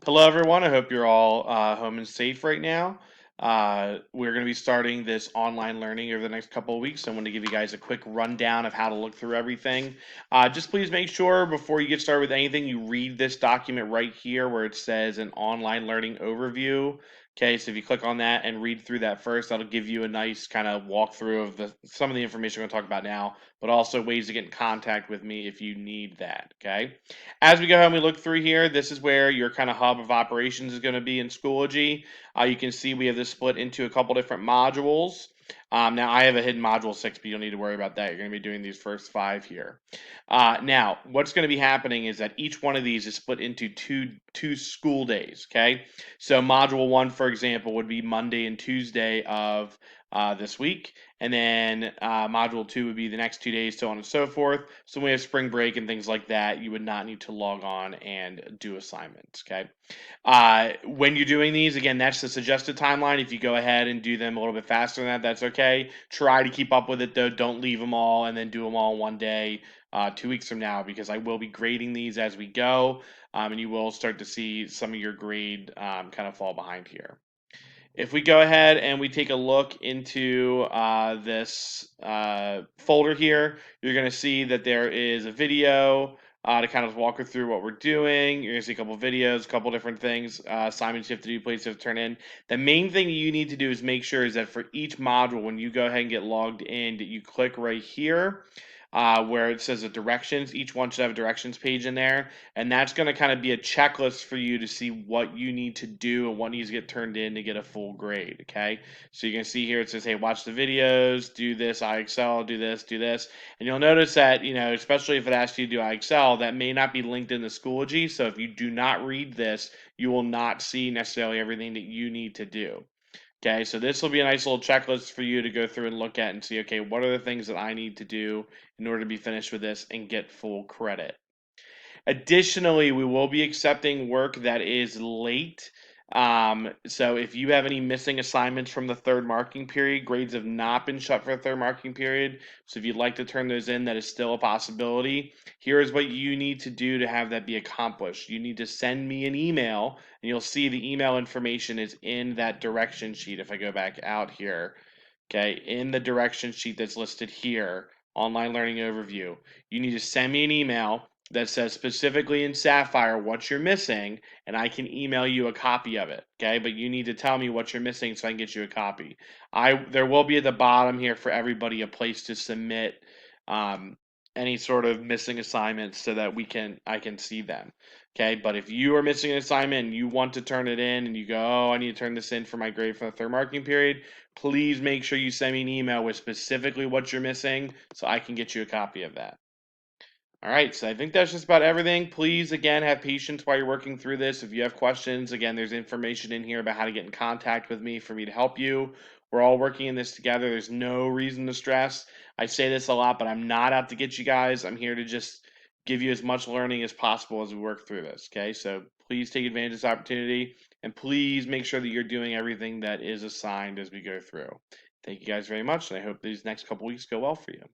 Hello, everyone. I hope you're all home and safe right now. We're going to be starting this online learning over the next couple of weeks. I want to give you guys a quick rundown of how to look through everything. Just please make sure before you get started with anything, you read this document right here where it says an online learning overview. Okay, so if you click on that and read through that first, that'll give you a nice kind of walkthrough of some of the information we're going to talk about now, but also ways to get in contact with me if you need that. Okay. As we go ahead and we look through here, this is where your kind of hub of operations is going to be in Schoology. You can see we have this split into a couple different modules. Now, I have a hidden module 6, but you don't need to worry about that. You're going to be doing these first 5 here. Now, what's going to be happening is that each one of these is split into two school days, okay? So module 1, for example, would be Monday and Tuesday of this week, and then module 2 would be the next 2 days, so on and so forth. So when we have spring break and things like that, you would not need to log on and do assignments. Okay. When you're doing these, again, that's the suggested timeline. If you go ahead and do them a little bit faster than that, that's okay. Try to keep up with it though. Don't leave them all and then do them all in one day. 2 weeks from now, because I will be grading these as we go, and you will start to see some of your grade kind of fall behind here. If we go ahead and we take a look into this folder here, you're going to see that there is a video to kind of walk you through what we're doing. You're going to see a couple videos, a couple different things, assignments you have to do, places you have to turn in. The main thing you need to do is make sure is that for each module, when you go ahead and get logged in, that you click right here where it says the directions. Each one should have a directions page in there, and that's going to kind of be a checklist for you to see what you need to do and what needs to get turned in to get a full grade. Okay, so you can see here it says, "Hey, watch the videos, do this IXL, do this," and you'll notice that especially if it asks you to do IXL, that may not be linked in the Schoology. So if you do not read this, you will not see necessarily everything that you need to do. Okay, so this will be a nice little checklist for you to go through and look at and see, okay, what are the things that I need to do in order to be finished with this and get full credit? Additionally, we will be accepting work that is late. So if you have any missing assignments from the third marking period, grades have not been shut for the third marking period. So if you'd like to turn those in, that is still a possibility. Here is what you need to do to have that be accomplished. You need to send me an email, and you'll see the email information is in that direction sheet. If I go back out here, okay, in the direction sheet that's listed here, online learning overview, you need to send me an email that says specifically in Sapphire what you're missing, and I can email you a copy of it. Okay, but you need to tell me what you're missing so I can get you a copy. There will be at the bottom here for everybody a place to submit um, any sort of missing assignments so that I can see them. Okay, but if you are missing an assignment and you want to turn it in and you go, oh, I need to turn this in for my grade for the third marking period, please make sure you send me an email with specifically what you're missing so I can get you a copy of that. All right, so I think that's just about everything. Please, again, have patience while you're working through this. If you have questions, again, there's information in here about how to get in contact with me for me to help you. We're all working in this together. There's no reason to stress. I say this a lot, but I'm not out to get you guys. I'm here to just give you as much learning as possible as we work through this. Okay, so please take advantage of this opportunity and please make sure that you're doing everything that is assigned as we go through. Thank you guys very much, and I hope these next couple weeks go well for you.